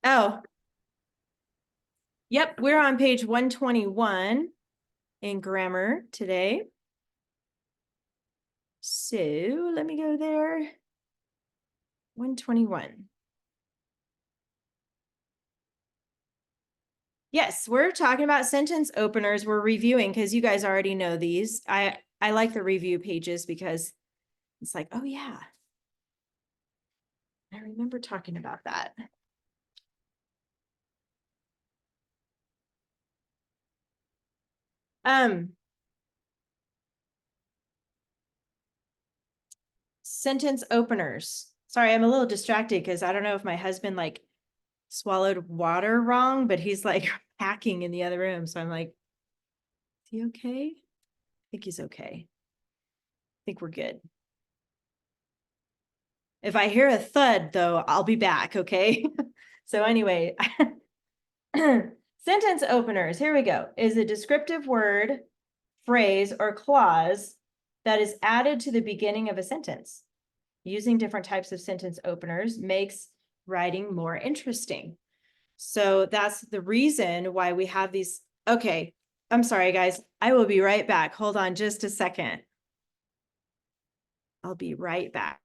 Oh, yep, we're on page 121 in grammar today. So let me go there. 121. Yes, we're talking about sentence openers. We're reviewing because you guys already know these. I like the review pages because it's like, oh yeah, I remember talking about that. Um, Sentence openers. Sorry, I'm a little distracted because I don't know if my husband like swallowed water wrong, but he's like hacking in the other room. So I'm like, is he okay? I think he's okay. I think we're good. If I hear a thud, though, I'll be back, okay? So anyway, sentence openers, here we go, is a descriptive word, phrase, or clause that is added to the beginning of a sentence. Using different types of sentence openers makes writing more interesting. So that's the reason why we have these. Okay, I'm sorry, guys. I will be right back. Hold on just a second. I'll be right back.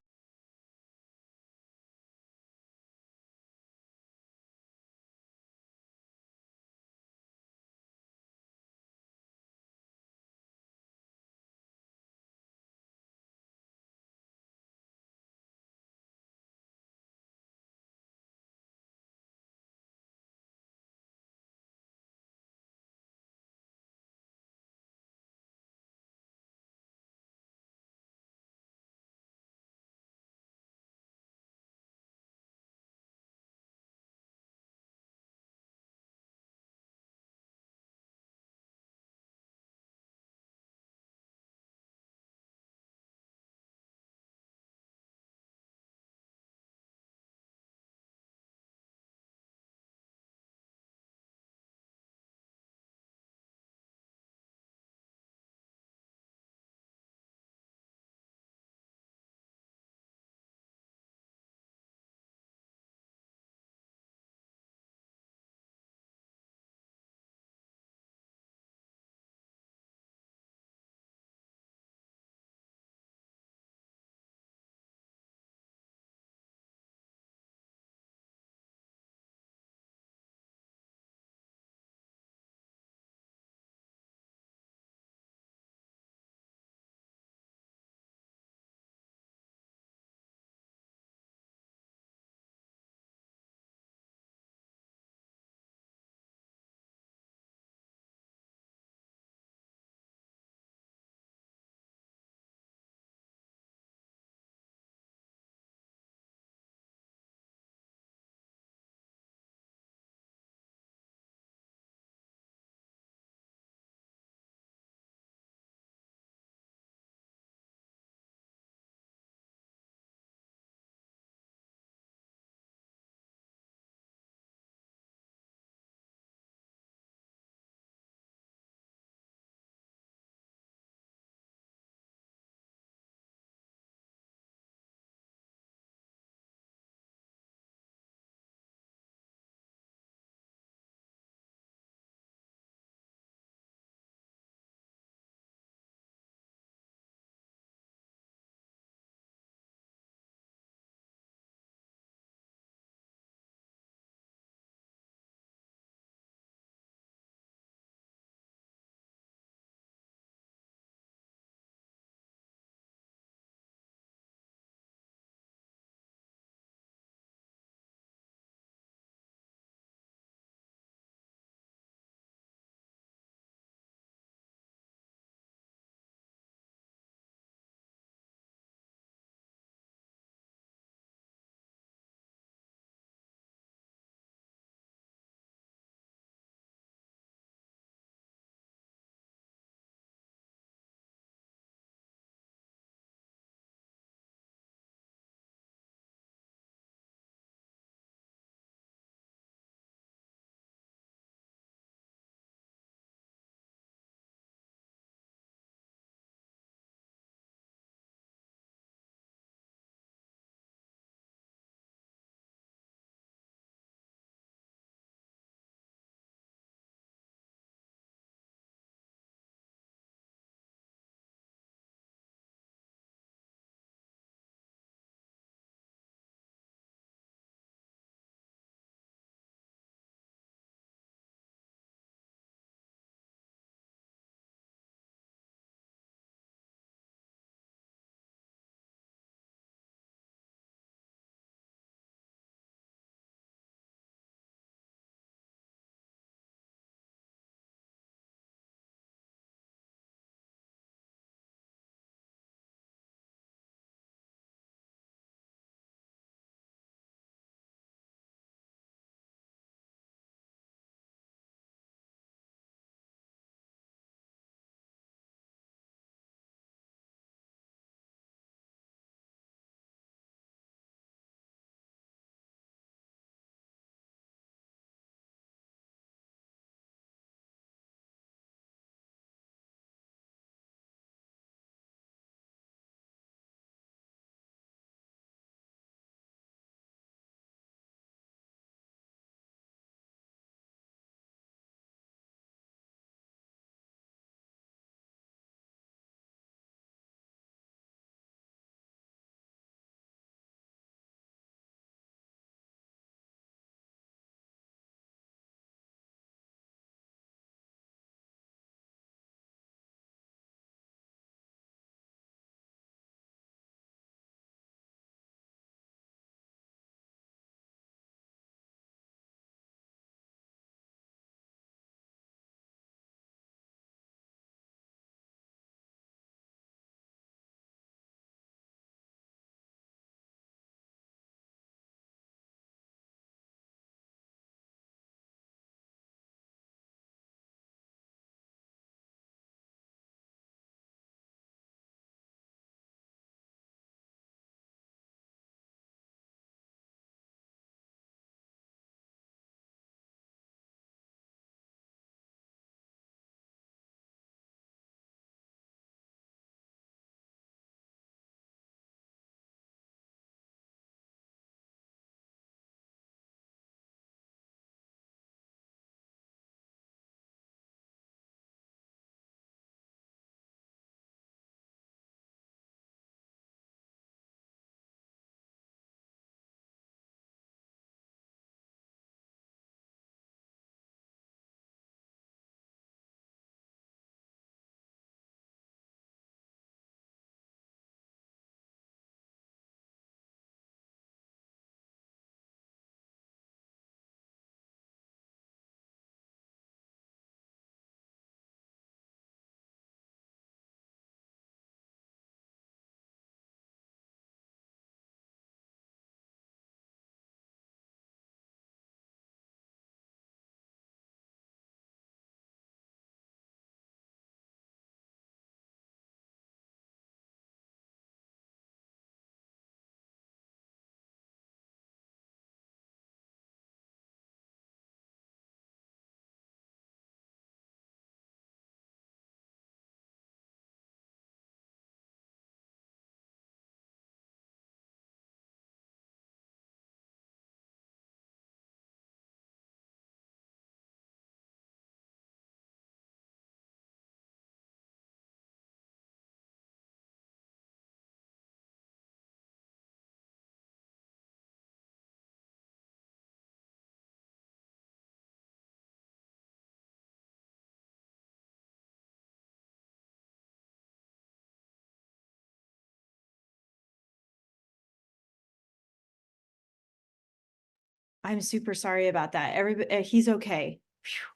I'm super sorry about that. Everybody, he's okay. Phew.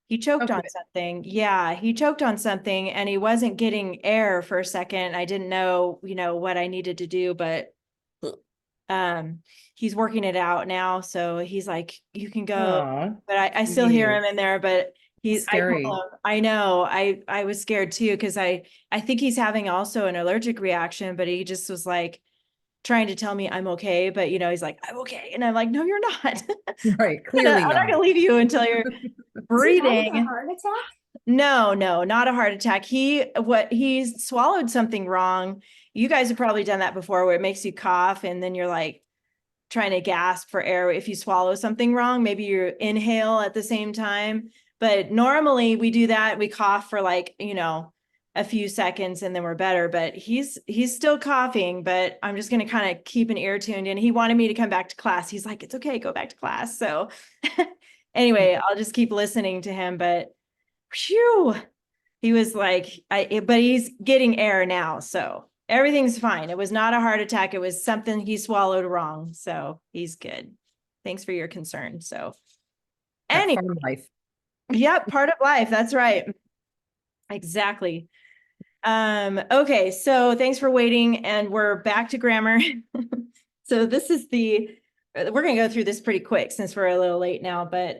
He choked on Okay. something. Yeah, he choked on something and he wasn't getting air for a second. I didn't know, what I needed to do, but um he's working it out now. So he's like, you can go, Aw, but I still hear him sweet. in there, but I Scary. told him, I know, I was scared too, because I think he's having also an allergic reaction, but he just was like trying to tell me I'm okay, but he's like, I'm okay. And I'm like, no, you're not. Right, I'm clearly not gonna not. leave you until you're Is he having a breathing. heart attack? No, not a heart attack. He's swallowed something wrong. You guys have probably done that before where it makes you cough and then you're like trying to gasp for air. If you swallow something wrong, maybe you inhale at the same time. But normally we do that. We cough for like, a few seconds and then we're better, but he's still coughing, but I'm just going to kind of keep an ear tuned in. He wanted me to come back to class. He's like, it's okay, go back to class. So anyway, I'll just keep listening to him, but phew, he was like, but he's getting air now. So everything's fine. It was not a heart attack. It was something he swallowed wrong. So he's good. Thanks for your concern. So That's anyway, part of life. yep, part of life. That's right. Exactly. Okay, so thanks for waiting and we're back to grammar. So this is we're gonna go through this pretty quick since we're a little late now, but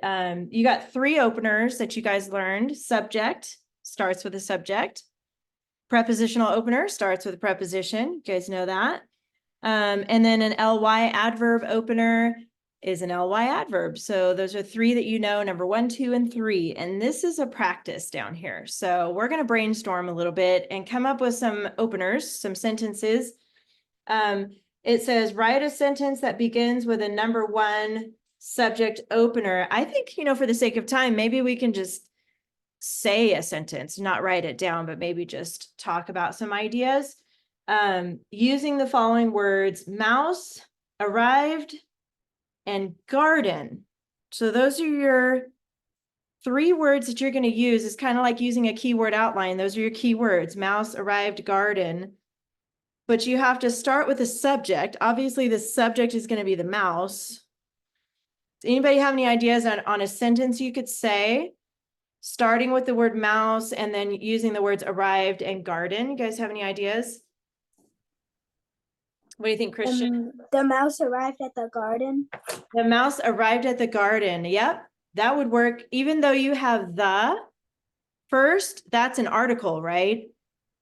you got 3 openers that you guys learned. Subject starts with a subject. Prepositional opener starts with a preposition. You guys know that. And then an ly adverb opener is an ly adverb. So those are 3 that you know, number 1, 2, and 3. And this is a practice down here. So we're going to brainstorm a little bit and come up with some openers, some sentences. It says, write a sentence that begins with a number 1 subject opener. I think, for the sake of time, maybe we can just say a sentence, not write it down, but maybe just talk about some ideas. Using the following words: mouse, arrived, and garden. So those are your 3 words that you're going to use. It's kind of like using a keyword outline. Those are your keywords: mouse, arrived, garden. But you have to start with a subject. Obviously, the subject is going to be the mouse. Does anybody have any ideas on a sentence you could say, starting with the word mouse and then using the words arrived and garden? You guys have any ideas? What do you think, Christian? The mouse arrived at the garden. The mouse arrived at the garden. Yep, that would work. Even though you have the first, that's an article, right?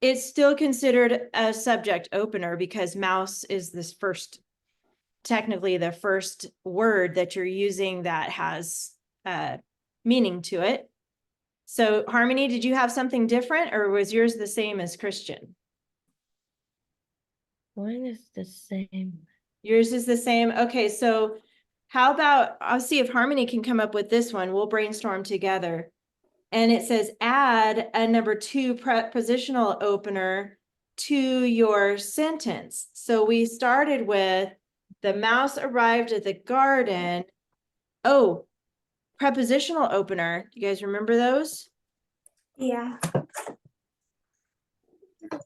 It's still considered a subject opener because mouse is this first, technically the first word that you're using that has meaning to it. So Harmony, did you have something different or was yours the same as Christian? Mine is the same. Yours is the same. Okay, so how about, I'll see if Harmony can come up with this one. We'll brainstorm together. And it says add a number 2 prepositional opener to your sentence. So we started with the mouse arrived at the garden. Oh, prepositional opener. You guys remember those? Yeah.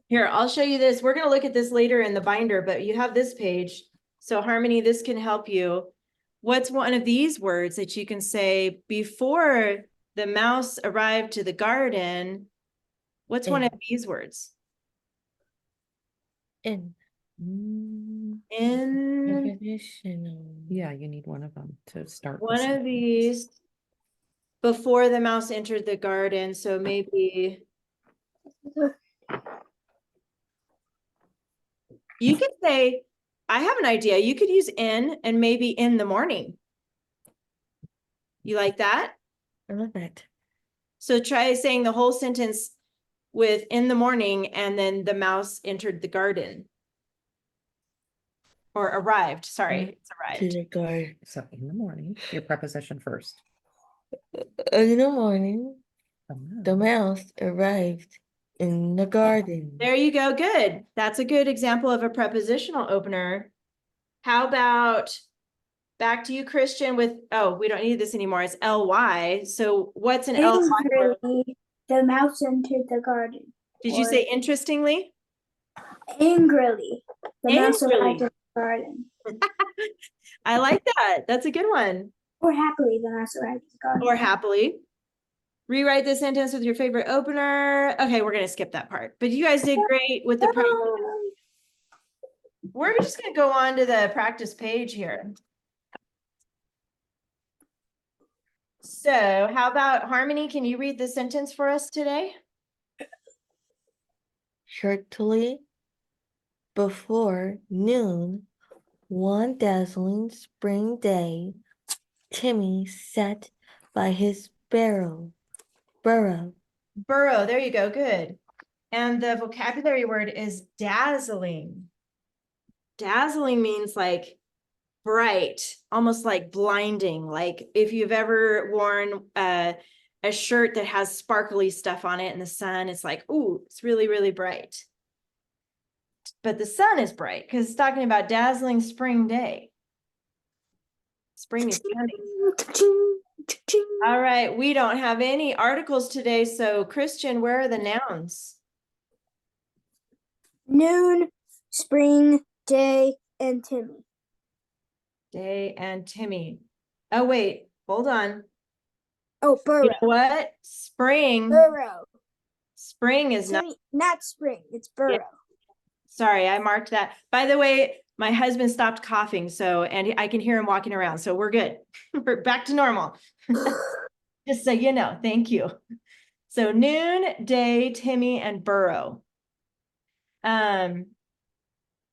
Here, I'll show you this. We're going to look at this later in the binder, but you have this page. So Harmony, this can help you. What's one of these words that you can say before the mouse arrived to the garden? What's one of these words? In. In Prepositional. Yeah, you need one of them to start. the one of sentence. these before the mouse entered the garden. So maybe you could say, I have an idea. You could use in and maybe in the morning. You like that? I love that. So try saying the whole sentence with in the morning and then the mouse entered the garden. Or arrived, sorry, it's To arrived. the garden. So in the morning, your preposition first. In the morning, the Oh, mouse arrived in the garden. There you go, good. That's a good example of a prepositional opener. How about back to you, Christian, with, oh, we don't need this anymore, it's ly. So what's an ly word? Angrily, the mouse entered the garden. Did you say interestingly? Angrily, the mouse Angrily. arrived at the garden. I like that. That's a good one. Or happily, the mouse arrived at the garden. Or happily. Rewrite the sentence with your favorite opener. Okay, we're gonna skip that part. But you guys did great with the practice. We're just gonna go on to the practice page here. So how about Harmony? Can you read the sentence for us today? Shortly before noon, one dazzling spring day, Timmy sat by his burrow. Burrow, there you go, good. And the vocabulary word is dazzling. Dazzling means like bright, almost like blinding. Like if you've ever worn a shirt that has sparkly stuff on it in the sun, it's like, ooh, it's really, really bright. But the sun is bright because it's talking about dazzling spring day. Spring is coming. All right, we don't have any articles today. So Christian, where are the nouns? Noon, spring, day, and Timmy. Day and Timmy. Oh, wait, hold on. Oh, burrow. You know what? Spring. Burrow. Spring is not. Timmy, not spring. It's burrow. Sorry, I marked that. By the way, my husband stopped coughing, so, and I can hear him walking around, so we're good. We're back to normal. Just so you know, thank you. So noon, day, Timmy, and burrow.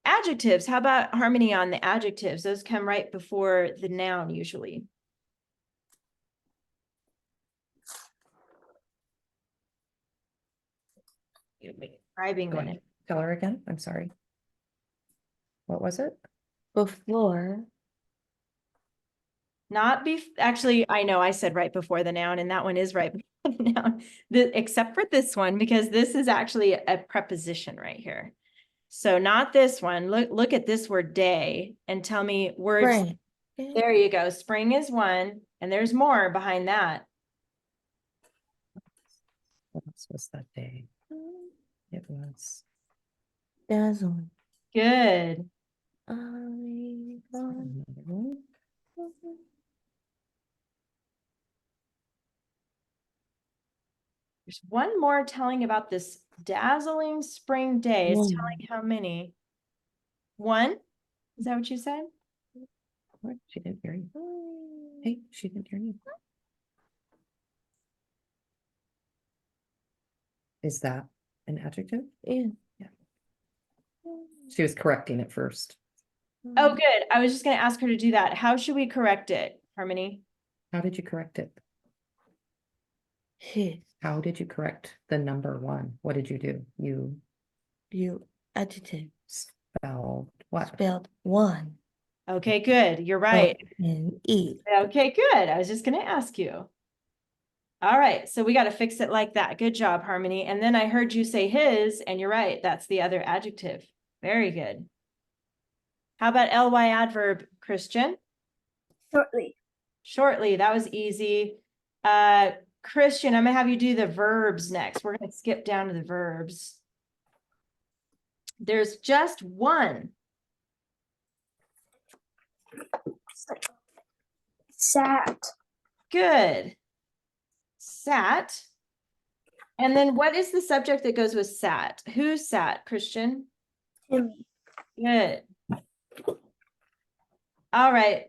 Adjectives, how about Harmony on the adjectives? Those come right before the noun usually. Describing Go the ahead. noun. Tell her again. I'm sorry. What was it? Before Not actually, I know I said right before the noun, and that one is right before the noun, except for this one, because this is actually a preposition right here. So not this one. Look at this word day and tell me words. spring. There you go. Spring is one, and there's more behind that. What else was that day? It was. Dazzling. Good. There's one more telling about this dazzling spring day. It's One. telling how many? One? Is that what you said? What? She didn't hear you. Hey, she didn't hear you. Is that an adjective? Yeah. She was correcting it first. Oh, good. I was just going to ask her to do that. How should we correct it, Harmony? How did you correct it? His. How did you correct the number one? What did you do? You Adjective. spelled what? Spelled one. Okay, good. You're right. And E. Okay, good. I was just going to ask you. All right. So we got to fix it like that. Good job, Harmony. And then I heard you say his, and you're right. That's the other adjective. Very good. How about ly adverb, Christian? Shortly. Shortly. That was easy. Christian, I'm going to have you do the verbs next. We're going to skip down to the verbs. There's just one. Sat. Good. Sat. And then what is the subject that goes with sat? Who sat, Christian? Timmy. Good. All right.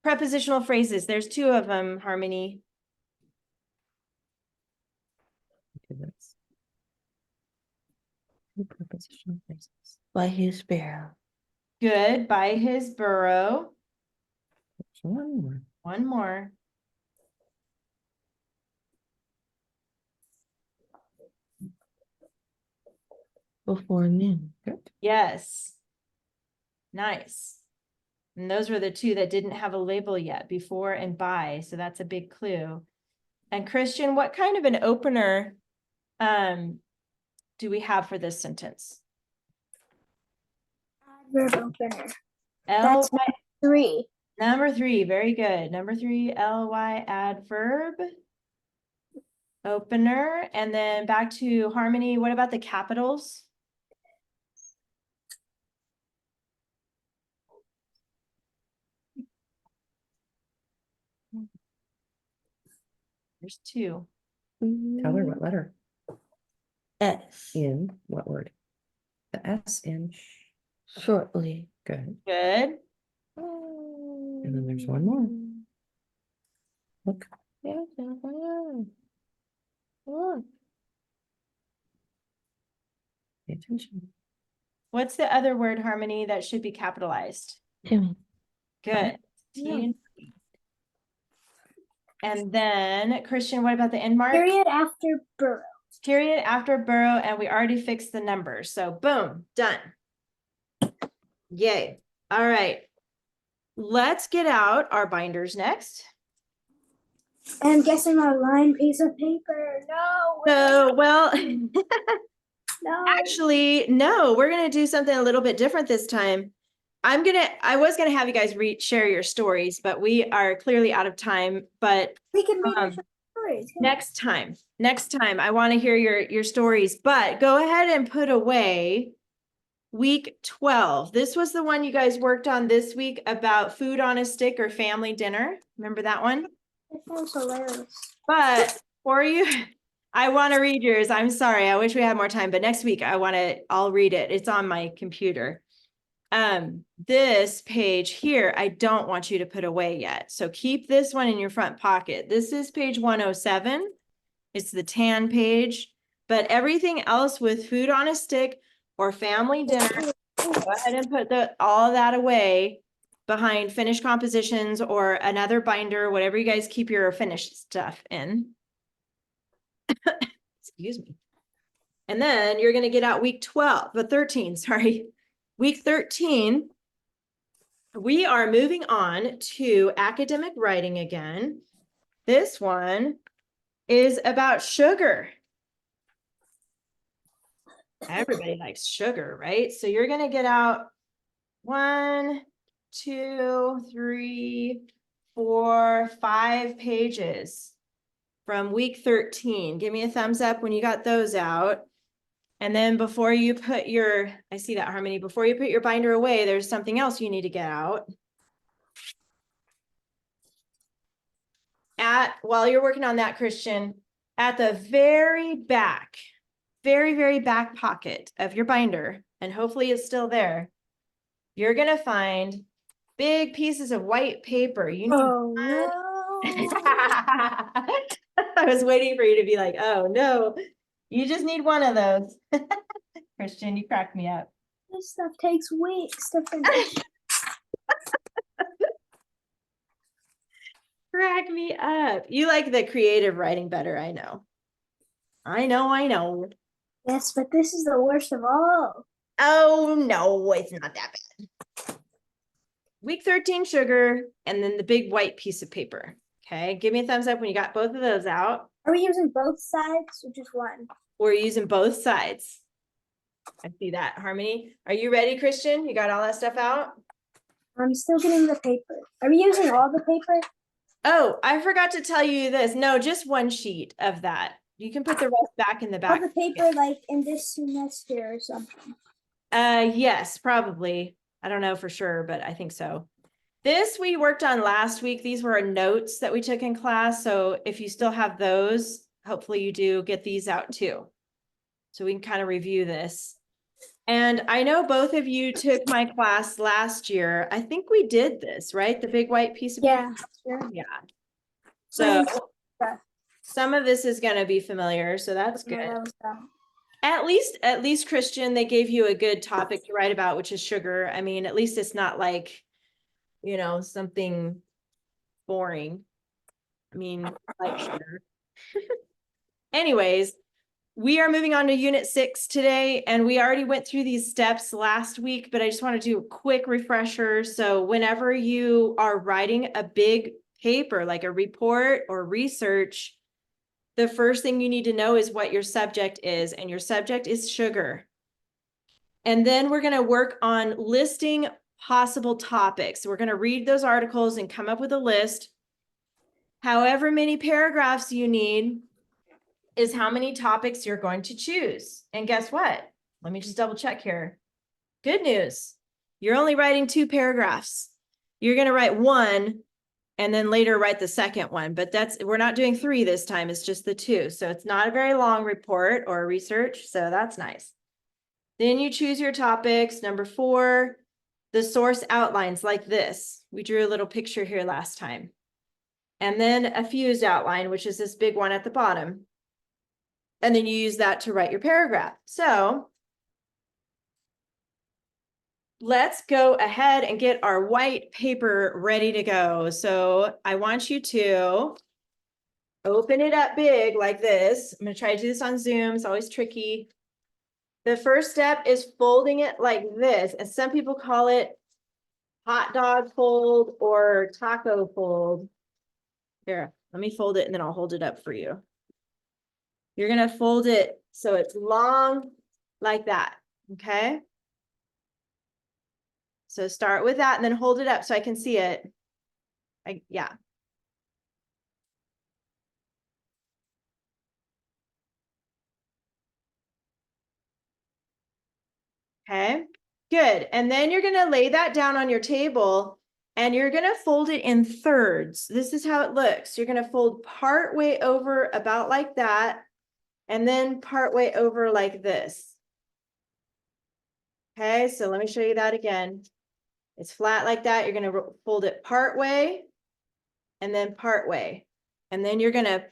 Prepositional phrases. There's two of them, Harmony. Do this. Two prepositional phrases. By his barrel. Good. By his burrow. One more. One more. Before noon. Good. Yes. Nice. And those were the two that didn't have a label yet, before and by. So that's a big clue. And Christian, what kind of an opener do we have for this sentence? Adverb opener. L That's 3. number 3. Very good. Number 3, ly adverb opener. And then back to Harmony. What about the capitals? There's two. Tell her what letter. S. In what word? The S in. Shortly. Good. Good. And then there's one more. Look. Pay attention. What's the other word, Harmony, that should be capitalized? Timmy. Good. Yeah. T. And then, Christian, what about the end mark? Period after borough. Period after borough, and we already fixed the numbers. So boom, done. Yay. All right. Let's get out our binders next. I'm guessing a lined piece of paper. No. So, well, No. actually, no, we're going to do something a little bit different this time. I was going to have you guys share your stories, but we are clearly out of time. But We can read our Um, stories. next time, I want to hear your stories, but go ahead and put away week 12. This was the one you guys worked on this week about food on a stick or family dinner. Remember that one? It sounds hilarious. But for you, I want to read yours. I'm sorry. I wish we had more time, but next week I'll read it. It's on my computer. This page here, I don't want you to put away yet. So keep this one in your front pocket. This is page 107. It's the tan page, but everything else with food on a stick or family dinner, go ahead and put all of that away behind finished compositions or another binder, whatever you guys keep your finished stuff in. Excuse me. And then you're going to get out week 13, sorry. Week 13, we are moving on to academic writing again. This one is about sugar. Everybody likes sugar, right? So you're going to get out 1, 2, 3, 4, 5 pages from week 13. Give me a thumbs up when you got those out. And then before you put I see that, Harmony, before you put your binder away, there's something else you need to get out. While you're working on that, Christian, at the very back, very back pocket of your binder, and hopefully it's still there, you're going to find big pieces of white paper. You need Oh no. I was waiting for you to be like, oh no, you just need one of those. Christian, you cracked me up. This stuff takes weeks to finish. Crack me up. You like the creative writing better, I know. I know. Yes, but this is the worst of all. Oh no, it's not that bad. Week 13 sugar, and then the big white piece of paper. Okay, give me a thumbs up when you got both of those out. Are we using both sides or just one? We're using both sides. I see that, Harmony. Are you ready, Christian? You got all that stuff out? I'm still getting the paper. Are we using all the paper? Oh, I forgot to tell you this. No, just one sheet of that. You can put the rest back in the All back. the paper like in this semester or something. Yes, probably. I don't know for sure, but I think so. This we worked on last week. These were our notes that we took in class. So if you still have those, hopefully you do get these out too. So we can kind of review this. And I know both of you took my class last year. I think we did this, right? The big white piece of Yeah. paper. Yeah. So Yeah. some of this is going to be familiar. So that's good. No, that was dumb. At least Christian, they gave you a good topic to write about, which is sugar. I mean, at least it's not like, something boring. I mean, like sugar. Anyways, we are moving on to unit 6 today, and we already went through these steps last week, but I just want to do a quick refresher. So whenever you are writing a big paper, like a report or research, the first thing you need to know is what your subject is, and your subject is sugar. And then we're going to work on listing possible topics. We're going to read those articles and come up with a list. However many paragraphs you need is how many topics you're going to choose. And guess what? Let me just double check here. Good news. You're only writing 2 paragraphs. You're going to write one and then later write the second one, but we're not doing 3 this time, it's just the 2. So it's not a very long report or research, so that's nice. Then you choose your topics. Number 4, the source outlines like this. We drew a little picture here last time. And then a fused outline, which is this big one at the bottom. And then you use that to write your paragraph. So let's go ahead and get our white paper ready to go. So I want you to open it up big like this. I'm going to try to do this on Zoom. It's always tricky. The first step is folding it like this. And some people call it hot dog fold or taco fold. Here, let me fold it and then I'll hold it up for you. You're going to fold it so it's long like that. Okay. So start with that and then hold it up so I can see it. Yeah. Okay, good. And then you're going to lay that down on your table and you're going to fold it in thirds. This is how it looks. You're going to fold part way over about like that and then part way over like this. Okay, so let me show you that again. It's flat like that. You're going to fold it part way and then part way. And then you're going to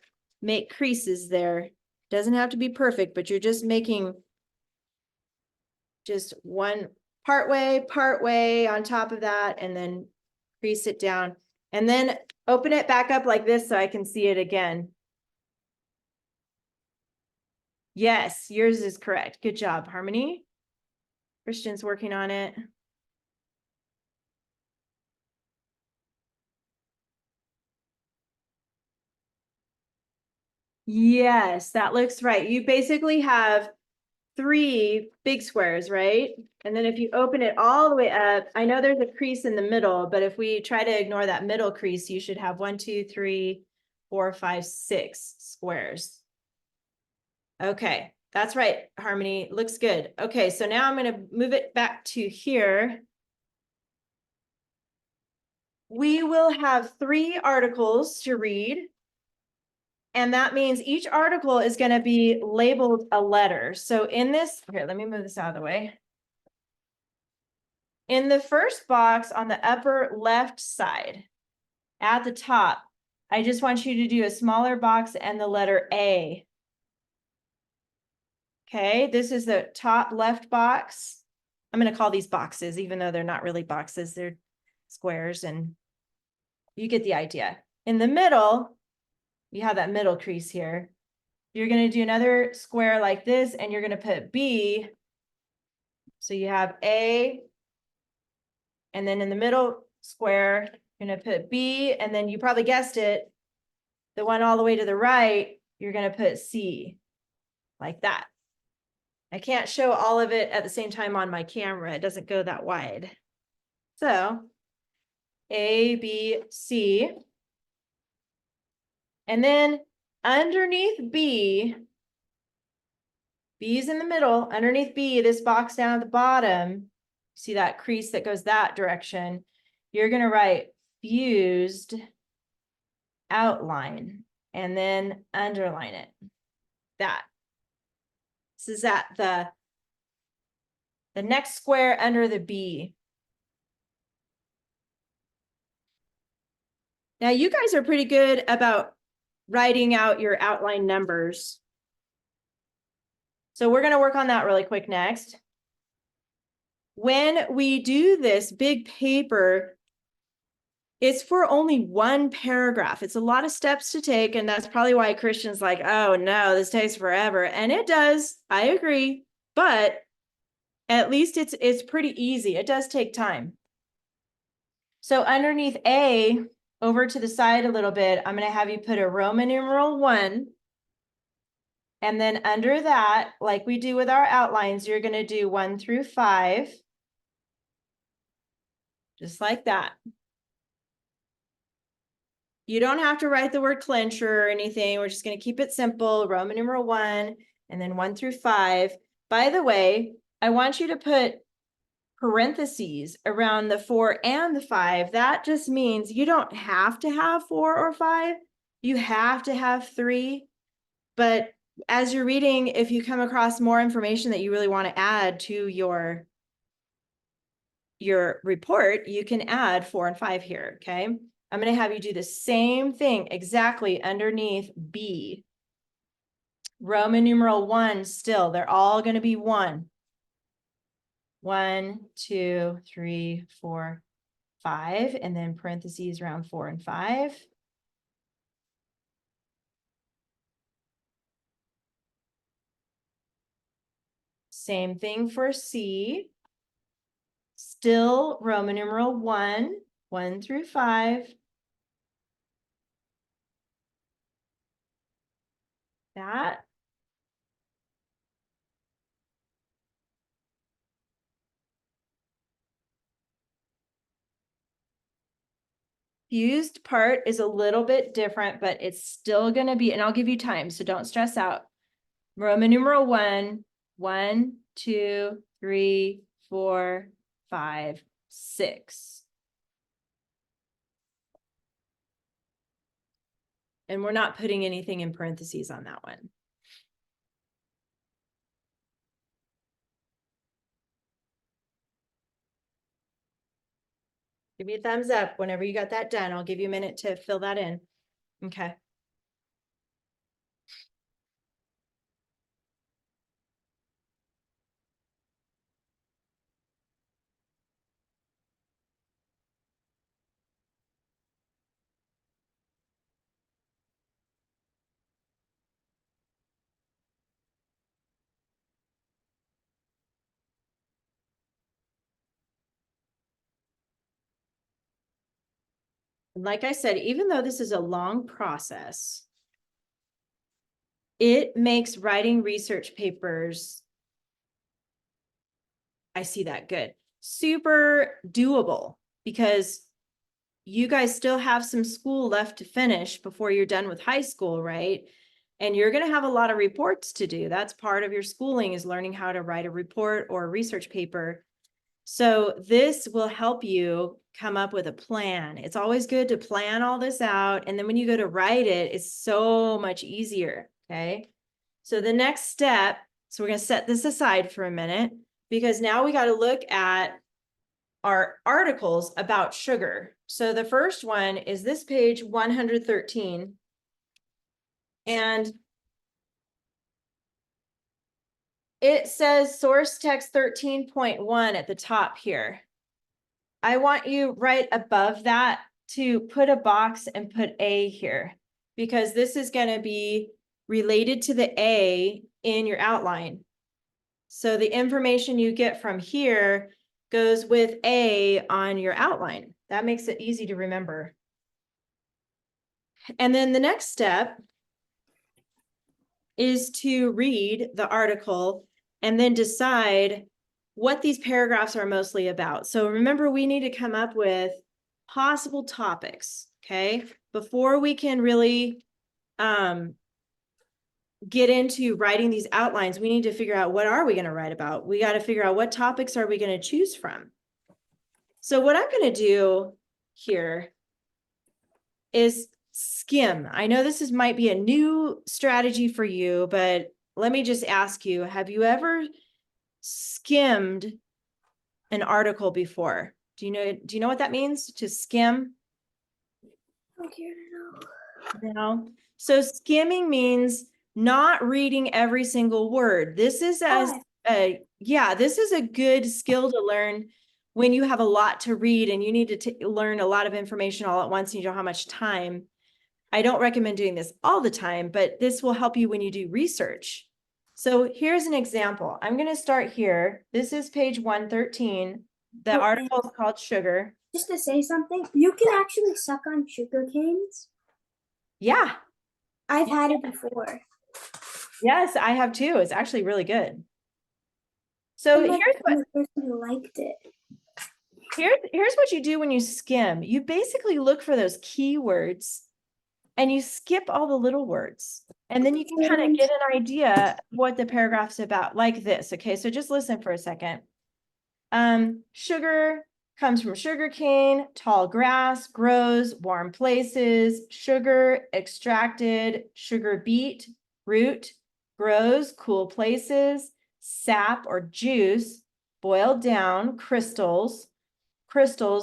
make creases there. Doesn't have to be perfect, but you're just making just one part way on top of that, and then crease it down. And then open it back up like this so I can see it again. Yes, yours is correct. Good job, Harmony. Christian's working on it. Yes, that looks right. You basically have 3 big squares, right? And then if you open it all the way up, I know there's a crease in the middle, but if we try to ignore that middle crease, you should have 1, 2, 3, 4, 5, 6 squares. Okay, that's right, Harmony. Looks good. Okay, so now I'm going to move it back to here. We will have 3 articles to read. And that means each article is going to be labeled a letter. So in this, here, let me move this out of the way. In the first box on the upper left side, at the top, I just want you to do a smaller box and the letter A. Okay, this is the top left box. I'm going to call these boxes, even though they're not really boxes, they're squares, and you get the idea. In the middle, you have that middle crease here. You're going to do another square like this, and you're going to put B. So you have A, and then in the middle square, you're going to put B, and then you probably guessed it, the one all the way to the right, you're going to put C, like that. I can't show all of it at the same time on my camera. It doesn't go that wide. So A, B, C. And then underneath B, B is in the middle. Underneath B, this box down at the bottom, see that crease that goes that direction. You're going to write fused outline and then underline it. That. This is at the next square under the B. Now you guys are pretty good about writing out your outline numbers. So we're going to work on that really quick next. When we do this big paper, it's for only one paragraph. It's a lot of steps to take, and that's probably why Christian's like, oh no, this takes forever. And it does, I agree, but at least it's pretty easy. It does take time. So underneath A, over to the side a little bit, I'm going to have you put a Roman numeral 1. And then under that, like we do with our outlines, you're going to do 1 through 5. Just like that. You don't have to write the word clincher or anything. We're just going to keep it simple. Roman numeral 1 and then 1 through 5. By the way, I want you to put parentheses around the 4 and the 5, that just means you don't have to have 4 or 5. You have to have 3. But as you're reading, if you come across more information that you really want to add to your report, you can add 4 and 5 here, okay? I'm going to have you do the same thing exactly underneath B. Roman numeral 1 still, they're all going to be 1. 1, 2, 3, 4, 5, and then parentheses around 4 and 5. Same thing for C. Still Roman numeral 1, 1 through 5. That. Fused part is a little bit different, but it's still going to be, and I'll give you time, so don't stress out. Roman numeral 1, 1, 2, 3, 4, 5, 6. And we're not putting anything in parentheses on that one. Give me a thumbs up whenever you got that done. I'll give you a minute to fill that in. Okay. And like I said, even though this is a long process, it makes writing research papers, I see that, good, super doable, because you guys still have some school left to finish before you're done with high school, right? And you're going to have a lot of reports to do. That's part of your schooling, is learning how to write a report or a research paper. So this will help you come up with a plan. It's always good to plan all this out. And then when you go to write it, it's so much easier. Okay. So the next step, so we're going to set this aside for a minute, because now we got to look at our articles about sugar. So the first one is this page 113. And it says source text 13.1 at the top here. I want you right above that to put a box and put A here, because this is going to be related to the A in your outline. So the information you get from here goes with A on your outline. That makes it easy to remember. And then the next step is to read the article and then decide what these paragraphs are mostly about. So remember, we need to come up with possible topics, okay? Before we can really get into writing these outlines, we need to figure out, what are we going to write about? We got to figure out what topics are we going to choose from. So what I'm going to do here is skim. I know this might be a new strategy for you, but let me just ask you, have you ever skimmed an article before? Do you know what that means, to skim? Okay, no. No. So skimming means not reading every single word. This is this is a good skill to learn when you have a lot to read and you need to learn a lot of information all at once and you don't have much time. I don't recommend doing this all the time, but this will help you when you do research. So here's an example. I'm going to start here. This is page 113. The article is called Sugar. Just to say something, you can actually suck on sugar canes. Yeah. I've had it before. Yes, I have too. It's actually really good. So I'm here's what the person who liked it. here's what you do when you skim. You basically look for those keywords and you skip all the little words. And then you can kind of get an idea what the paragraph's about, like this. Okay, so just listen for a second. Sugar comes from sugar cane, tall grass, grows, warm places, sugar extracted, sugar beet, root, grows, cool places, sap or juice, boiled down, crystals,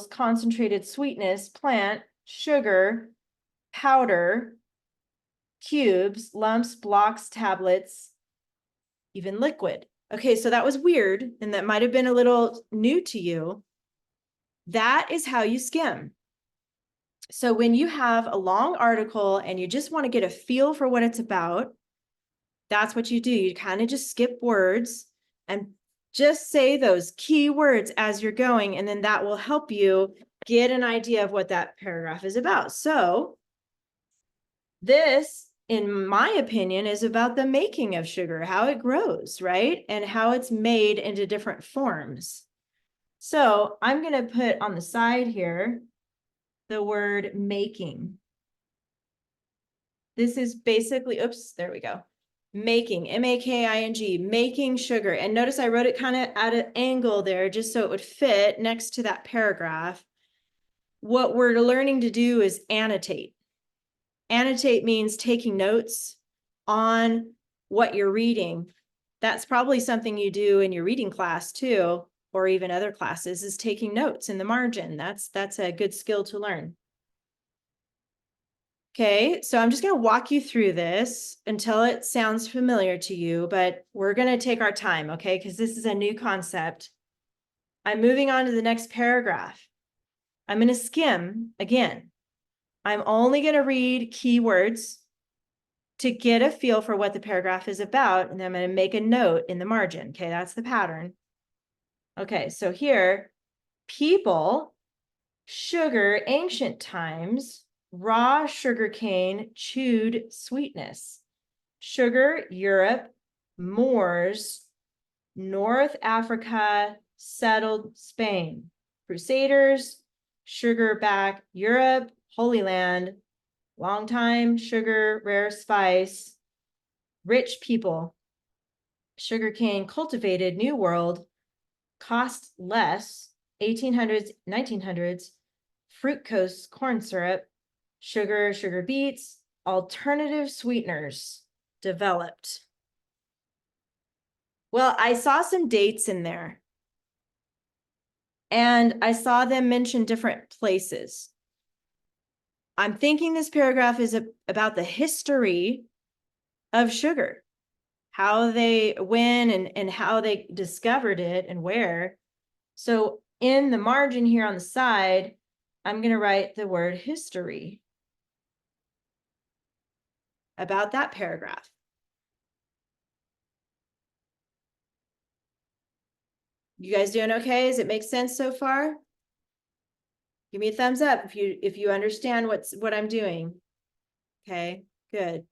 concentrated sweetness, plant, sugar, powder, cubes, lumps, blocks, tablets, even liquid. Okay, so that was weird, and that might have been a little new to you. That is how you skim. So when you have a long article and you just want to get a feel for what it's about, that's what you do. You kind of just skip words and just say those key words as you're going, and then that will help you get an idea of what that paragraph is about. So this, in my opinion, is about the making of sugar, how it grows, right? And how it's made into different forms. So I'm going to put on the side here the word making. This is basically, oops, there we go. Making, M-A-K-I-N-G, making sugar. And notice I wrote it kind of at an angle there just so it would fit next to that paragraph. What we're learning to do is annotate. Annotate means taking notes on what you're reading. That's probably something you do in your reading class too, or even other classes, is taking notes in the margin. That's a good skill to learn. Okay, so I'm just going to walk you through this until it sounds familiar to you, but we're going to take our time, okay? Because this is a new concept. I'm moving on to the next paragraph. I'm going to skim again. I'm only going to read keywords to get a feel for what the paragraph is about, and then I'm going to make a note in the margin. Okay, that's the pattern. Okay, so here, people, sugar, ancient times, raw sugarcane, chewed sweetness. Sugar, Europe, Moors, North Africa, settled Spain. Crusaders, sugar back, Europe, Holy Land, long time, sugar, rare spice. Rich people, sugarcane cultivated, New World, cost less, 1800s, 1900s, fructose, corn syrup, sugar, sugar beets, alternative sweeteners developed. Well, I saw some dates in there, and I saw them mention different places. I'm thinking this paragraph is about the history of sugar, how they, when and how they discovered it and where. So in the margin here on the side, I'm going to write the word history about that paragraph. You guys doing okay? Does it make sense so far? Give me a thumbs up if you understand what I'm doing. Okay, good.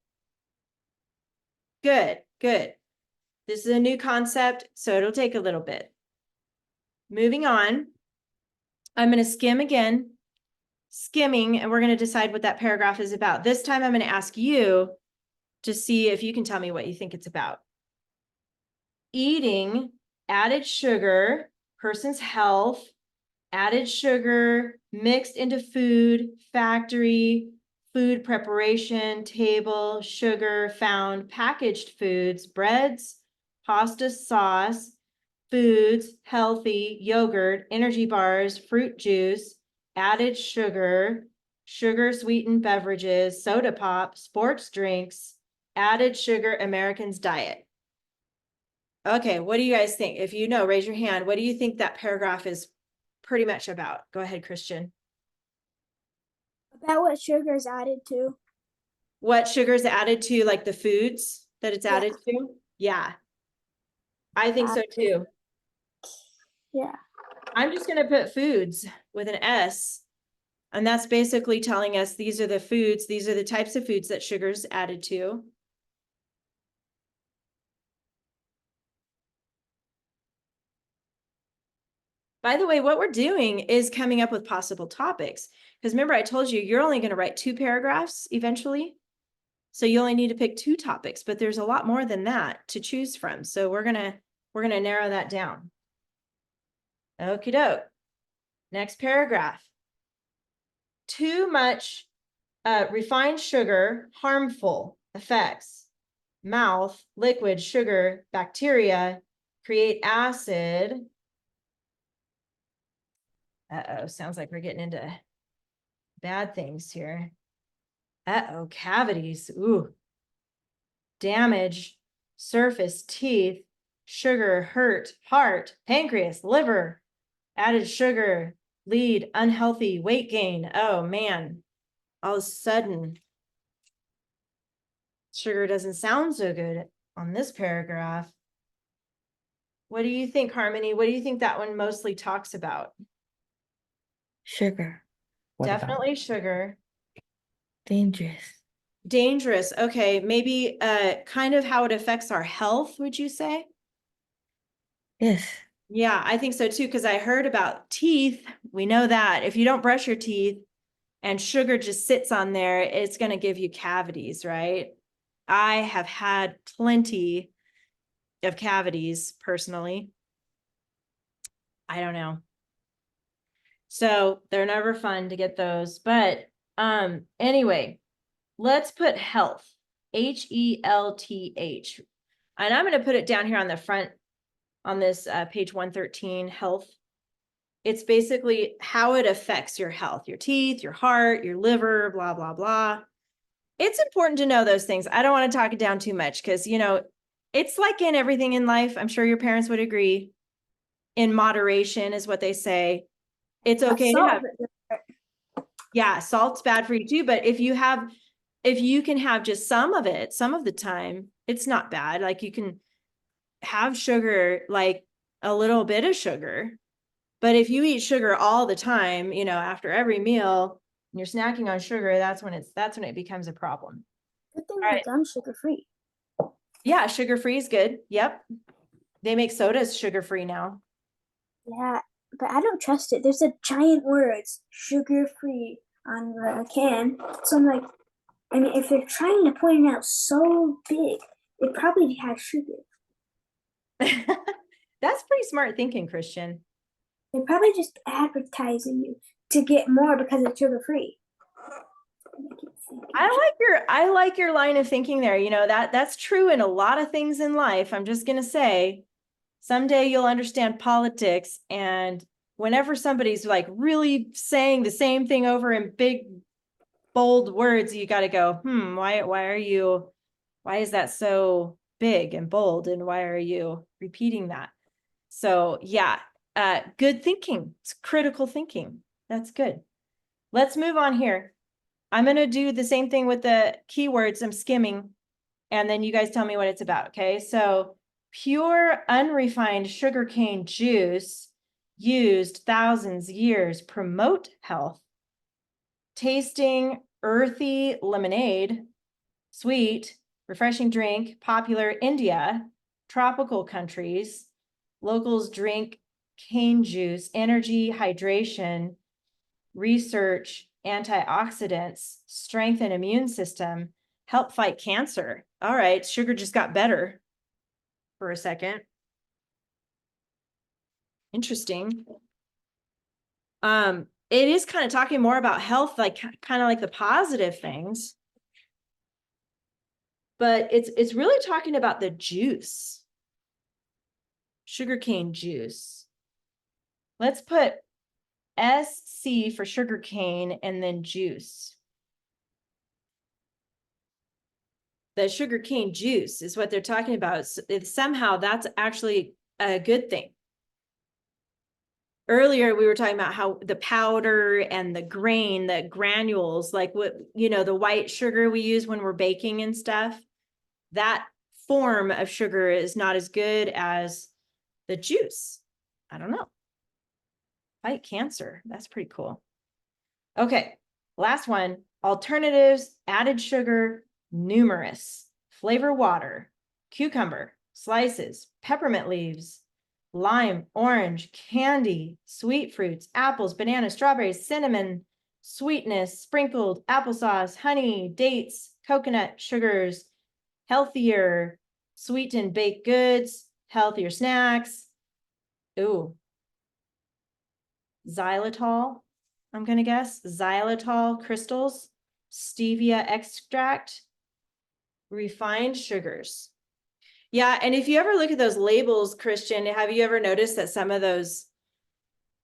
Good, good. This is a new concept, so it'll take a little bit. Moving on, I'm going to skim again, skimming, and we're going to decide what that paragraph is about. This time I'm going to ask you to see if you can tell me what you think it's about. Eating added sugar, person's health, added sugar, mixed into food, factory, food preparation, table, sugar, found, packaged foods, breads, pasta sauce, foods, healthy, yogurt, energy bars, fruit juice, added sugar, sugar sweetened beverages, soda pop, sports drinks, added sugar, American's diet. Okay, what do you guys think? If you know, raise your hand. What do you think that paragraph is pretty much about? Go ahead, Christian. About what sugar is added to. What sugar is added to, like the foods that it's added to? Yeah, I think so too. Yeah. I'm just going to put foods with an S. And that's basically telling us these are the foods, these are the types of foods that sugar's added to. By the way, what we're doing is coming up with possible topics. Because remember, I told you, you're only going to write 2 paragraphs eventually. So you only need to pick 2 topics, but there's a lot more than that to choose from. So we're gonna narrow that down. Okie doke. Next paragraph. Too much refined sugar, harmful effects. Mouth, liquid, sugar, bacteria, create acid. Uh-oh, sounds like we're getting into bad things here. Uh-oh, cavities. Ooh. Damage, surface, teeth, sugar, hurt, heart, pancreas, liver, added sugar, lead, unhealthy, weight gain. Oh man, all of a sudden, sugar doesn't sound so good on this paragraph. What do you think, Harmony? What do you think that one mostly talks about? Sugar. What about- Definitely sugar. Dangerous. Dangerous. Okay, maybe kind of how it affects our health, would you say? Yes. Yeah, I think so too, because I heard about teeth. We know that if you don't brush your teeth and sugar just sits on there, it's going to give you cavities, right? I have had plenty of cavities personally. I don't know. So they're never fun to get those. But anyway, let's put health, H-E-L-T-H. And I'm going to put it down here on the front on this page 113, health. It's basically how it affects your health, your teeth, your heart, your liver, blah, blah, blah. It's important to know those things. I don't want to talk it down too much because, you know, it's like in everything in life. I'm sure your parents would agree. In moderation is what they say. It's okay to have, yeah, salt's bad for you too. But if you can have just some of it, some of the time, it's not bad. Like you can have sugar, like a little bit of sugar. But if you eat sugar all the time, you know, after every meal, and you're snacking on sugar, that's when it becomes a problem. Good thing All right. I'm sugar free. Yeah, sugar-free is good. Yep. They make sodas sugar-free now. Yeah, but I don't trust it. There's a giant words sugar free on the can. So I'm like, I mean, if they're trying to point it out so big, it probably has sugar. That's pretty smart thinking, Christian. They're probably just advertising you to get more because it's sugar free. I like your line of thinking there. You know, that's true in a lot of things in life. I'm just gonna say, someday you'll understand politics, and whenever somebody's like really saying the same thing over in big, bold words, you got to go, why is that so big and bold, and why are you repeating that? So yeah, good thinking. It's critical thinking. That's good. Let's move on here. I'm going to do the same thing with the keywords. I'm skimming, and then you guys tell me what it's about. Okay. So pure unrefined sugarcane juice used thousands years promote health. Tasting earthy lemonade, sweet, refreshing drink, popular India, tropical countries. Locals drink cane juice, energy, hydration, research, antioxidants, strengthen immune system, help fight cancer. All right, sugar just got better for a second. Interesting. It is kind of talking more about health, like kind of like the positive things. But it's really talking about the juice. Sugarcane juice. Let's put SC for sugarcane and then juice. The sugarcane juice is what they're talking about. Somehow that's actually a good thing. Earlier, we were talking about how the powder and the grain, the granules, like what, you know, the white sugar we use when we're baking and stuff, that form of sugar is not as good as the juice. I don't know. Fight cancer. That's pretty cool. Okay, last one. Alternatives, added sugar, numerous. Flavor water, cucumber, slices, peppermint leaves, lime, orange, candy, sweet fruits, apples, bananas, strawberries, cinnamon, sweetness, sprinkled, applesauce, honey, dates, coconut, sugars, healthier, sweetened baked goods, healthier snacks. Ooh, xylitol, I'm gonna guess, xylitol crystals, stevia extract, refined sugars. Yeah, and if you ever look at those labels, Christian, have you ever noticed that some of those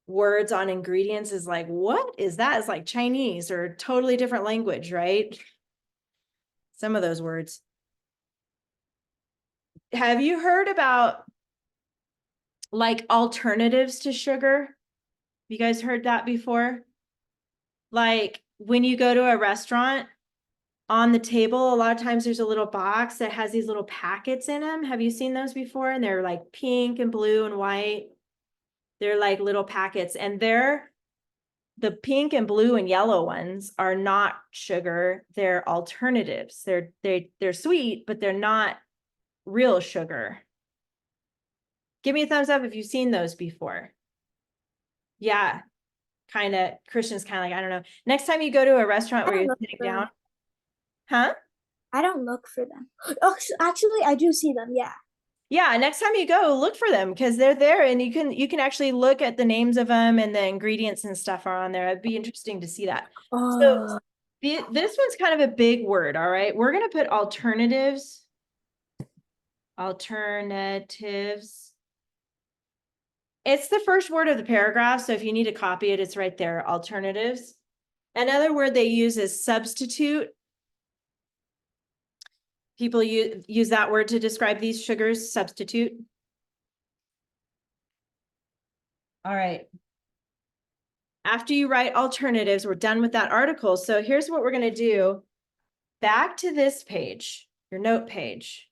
words on ingredients is like, what is that? It's like Chinese or totally different language, right? Some of those words. Have you heard about like alternatives to sugar? You guys heard that before? Like when you go to a restaurant, on the table, a lot of times there's a little box that has these little packets in them. Have you seen those before? And they're like pink and blue and white. They're like little packets, and the pink and blue and yellow ones are not sugar. They're alternatives. They're sweet, but they're not real sugar. Give me a thumbs up if you've seen those before. Yeah, kind of. Christian's kind of like, I don't know. Next time you go to a restaurant where I you're don't sitting know. down, huh? I don't look for them. Oh, actually, I do see them. Yeah. Yeah, next time you go, look for them because they're there, and you can actually look at the names of them, and the ingredients and stuff are on there. It'd be interesting to see that. So Oh, this one's kind of a big word. All right, we're gonna put alternatives. Alternatives. It's the first word of the paragraph, so if you need to copy it, it's right there. Alternatives. Another word they use is substitute. People use that word to describe these sugars, substitute. All right. After you write alternatives, we're done with that article. So here's what we're going to do. Back to this page, your note page.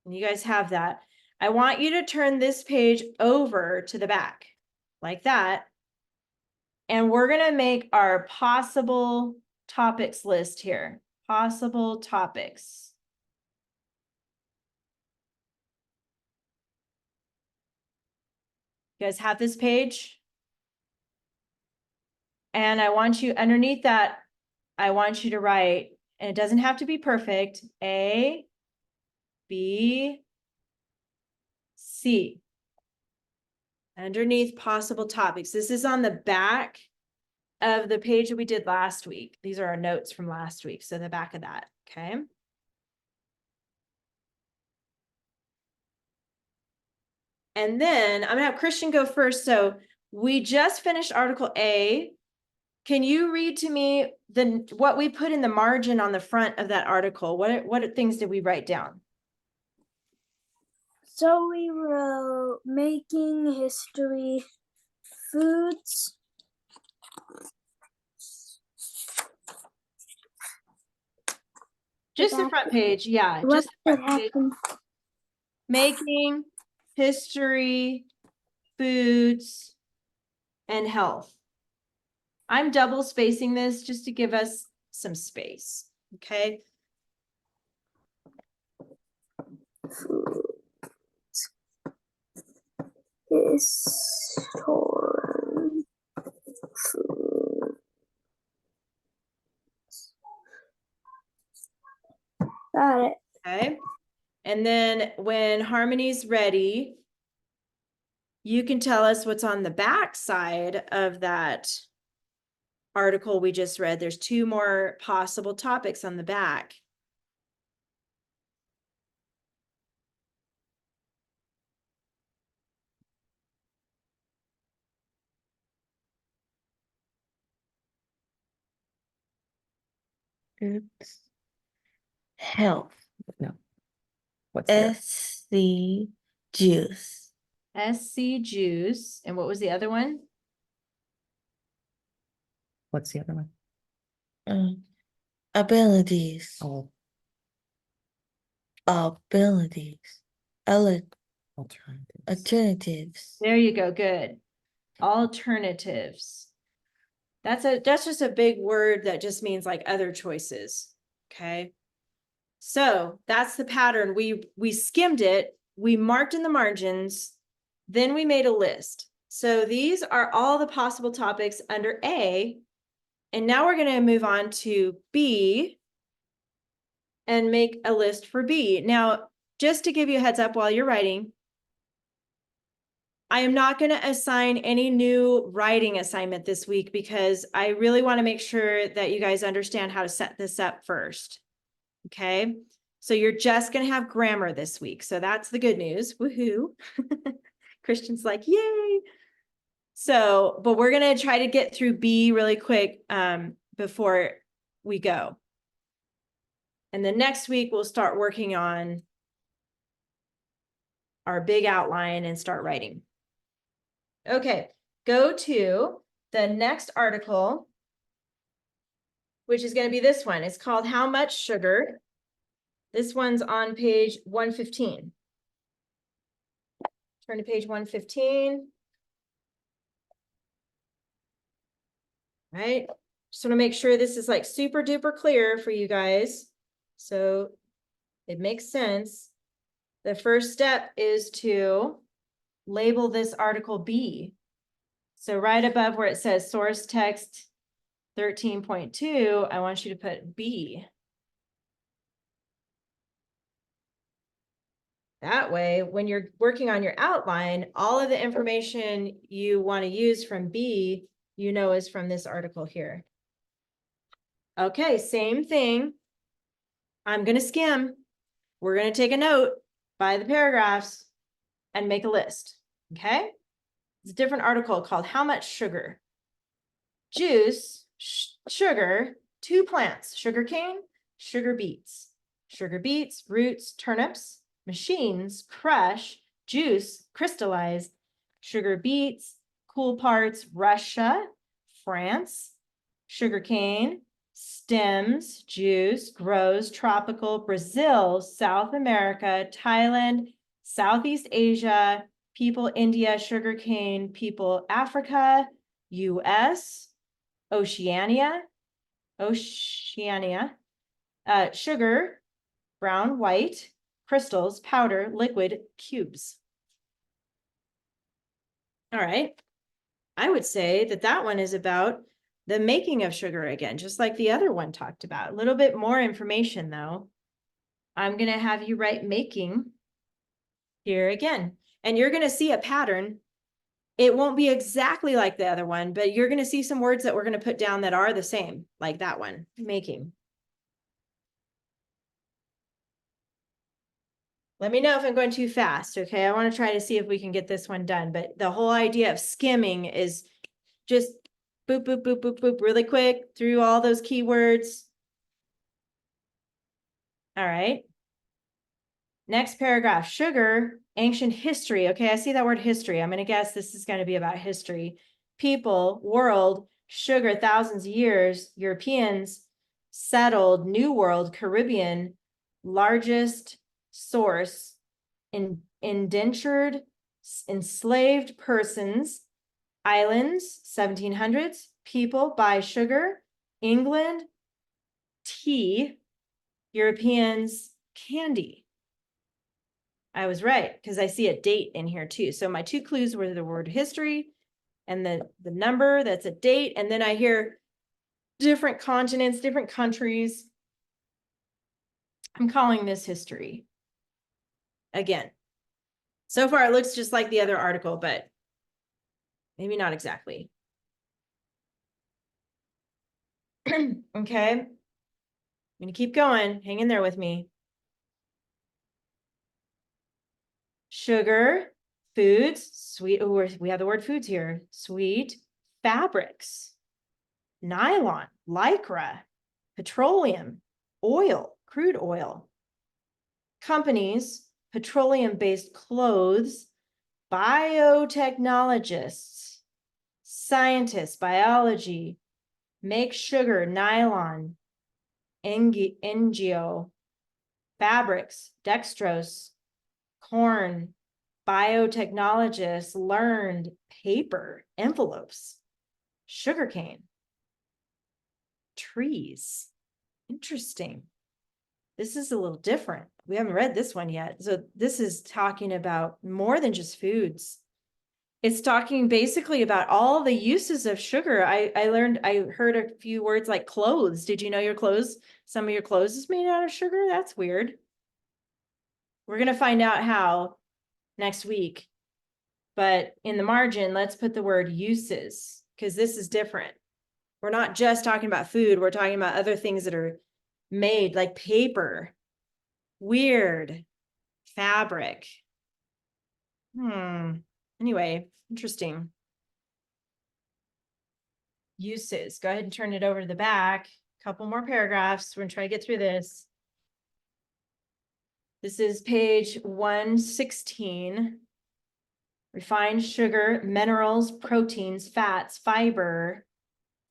And you guys have that. I want you to turn this page over to the back like that. And we're going to make our possible topics list here. Possible topics. You guys have this page? And I want you underneath that, I want you to write, and it doesn't have to be perfect, A, B, C. Underneath possible topics. This is on the back of the page that we did last week. These are our notes from last week. So the back of that, okay? And then I'm gonna have Christian go first. So we just finished Article A. Can you read to me what we put in the margin on the front of that article? What things did we write down? so we wrote making history, foods, Just the front page, yeah. what Just the would front page. happen. Making, history, foods, and health. I'm double spacing this just to give us some space, okay? History, food. Got it. Okay. And then when Harmony's ready, you can tell us what's on the back side of that article we just read. There's two more possible topics on the back. Foods. Health. No. What's there? SC juice. SC juice. And what was the other one? What's the other one? Abilities. Oh, Abilities. alternatives. Alternatives. There you go. Good. Alternatives. That's just a big word that just means like other choices. Okay. So that's the pattern. We skimmed it, we marked in the margins, then we made a list. So these are all the possible topics under A. And now we're going to move on to B and make a list for B. Now, just to give you a heads up while you're writing, I am not going to assign any new writing assignment this week because I really want to make sure that you guys understand how to set this up first. Okay, so you're just going to have grammar this week. So that's the good news. Woohoo. Christian's like, yay. So, but we're going to try to get through B really quick before we go. And then next week, we'll start working on our big outline and start writing. Okay, go to the next article, which is going to be this one. It's called How Much Sugar? This one's on page 115. Turn to page 115. Right? Just want to make sure this is like super duper clear for you guys. So it makes sense. The first step is to label this article B. So right above where it says source text 13.2, I want you to put B. That way, when you're working on your outline, all of the information you want to use from B, you know, is from this article here. Okay, same thing. I'm going to skim. We're going to take a note by the paragraphs and make a list. Okay? It's a different article called How Much Sugar? Juice, sugar, 2 plants, sugar cane, sugar beets, roots, turnips, machines, crush, juice, crystallized, sugar beets, cool parts, Russia, France, sugar cane, stems, juice, grows, tropical, Brazil, South America, Thailand, Southeast Asia, people, India, sugar cane, people, Africa, US, Oceania, sugar, brown, white, crystals, powder, liquid, cubes. All right. I would say that that one is about the making of sugar again, just like the other one talked about. A little bit more information though. I'm going to have you write making here again, and you're going to see a pattern. It won't be exactly like the other one, but you're going to see some words that we're going to put down that are the same, like that one, making. Let me know if I'm going too fast, okay? I want to try to see if we can get this one done, but the whole idea of skimming is just boop, boop, boop, boop, boop, really quick through all those keywords. All right. Next paragraph, sugar, ancient history. Okay, I see that word history. I'm going to guess this is going to be about history. People, world, sugar, thousands of years, Europeans, settled, New World, Caribbean, largest source, indentured, enslaved persons, islands, 1700s, people, buy sugar, England, tea, Europeans, candy. I was right, because I see a date in here too. So my 2 clues were the word history and the number that's a date. And then I hear different continents, different countries. I'm calling this history. Again, so far it looks just like the other article, but maybe not exactly. Okay. I'm going to keep going. Hang in there with me. Sugar, foods, sweet. Oh, we have the word foods here. Sweet, fabrics, nylon, lycra, petroleum, oil, crude oil. Companies, petroleum-based clothes, biotechnologists, scientists, biology, make sugar, nylon, NGO, fabrics, dextrose, corn, biotechnologists, learned, paper, envelopes, sugarcane, trees. Interesting. This is a little different. We haven't read this one yet. So this is talking about more than just foods. It's talking basically about all the uses of sugar. I heard a few words like clothes. Did you know your clothes, some of your clothes is made out of sugar? That's weird. We're going to find out how next week. But in the margin, let's put the word uses, because this is different. We're not just talking about food, we're talking about other things that are made, like paper, weird, fabric. Anyway, interesting. Uses. Go ahead and turn it over to the back. Couple more paragraphs. We're gonna try to get through this. This is page 116. Refined sugar, minerals, proteins, fats, fiber,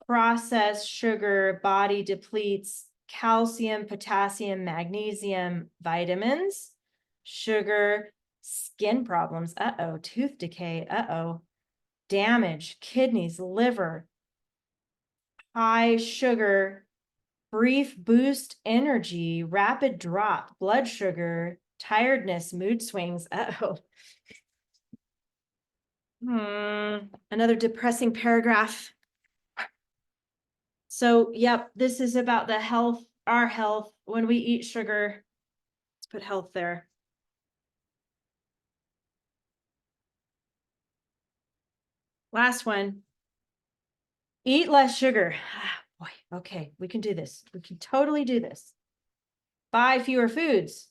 processed sugar, body depletes calcium, potassium, magnesium, vitamins, sugar, skin problems, tooth decay, damage, kidneys, liver, high sugar, brief boost energy, rapid drop, blood sugar, tiredness, mood swings, another depressing paragraph. So, yep, this is about the health, our health, when we eat sugar. Let's put health there. Last one. Eat less sugar. Boy, okay, we can do this. We can totally do this. Buy fewer foods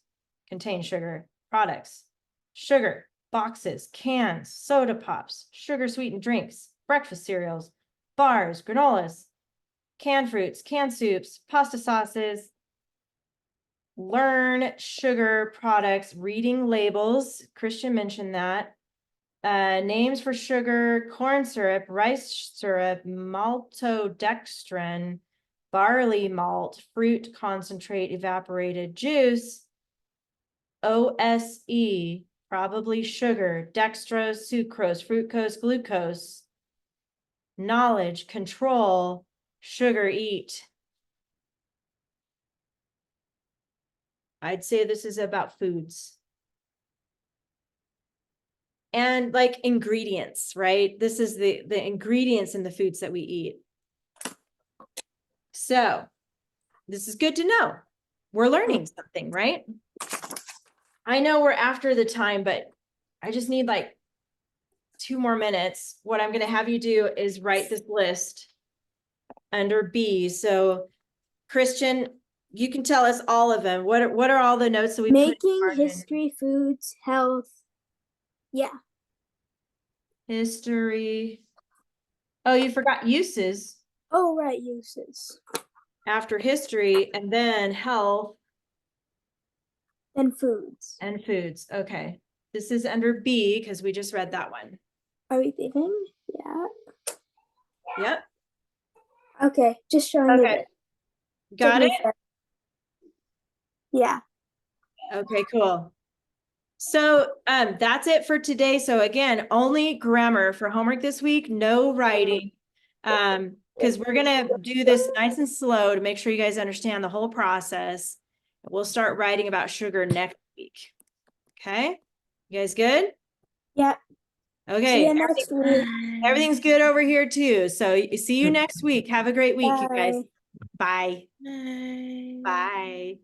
contain sugar products. Sugar, boxes, cans, soda pops, sugar sweetened drinks, breakfast cereals, bars, granolas, canned fruits, canned soups, pasta sauces. Learn sugar products, reading labels. Christian mentioned that. Names for sugar, corn syrup, rice syrup, maltodextrin, barley malt, fruit concentrate, evaporated juice, OSE, probably sugar, dextrose, sucrose, fructose, glucose, knowledge, control, sugar, eat. I'd say this is about foods. And like ingredients, right? This is the ingredients in the foods that we eat. So this is good to know. We're learning something, right? I know we're after the time, but I just need like 2 more minutes. What I'm going to have you do is write this list under B. So Christian, you can tell us all of them. What are all the notes that we put in Making, margin? history, foods, health. Yeah. History. Oh, you forgot uses Oh, right, uses. after history, and then health And foods. and foods. Okay. This is under B because we just read that one. Are we leaving? Yeah. Yep. Okay, just showing Okay. it. Got it? Yeah. Okay, cool. So that's it for today. So again, only grammar for homework this week, no writing. Because we're gonna do this nice and slow to make sure you guys understand the whole process. We'll start writing about sugar next week. Okay, you guys good? Yeah. Okay. See you next week. Everything's good over here too. So see you next week. Have a great week, you guys. Bye. Bye. Bye. Bye.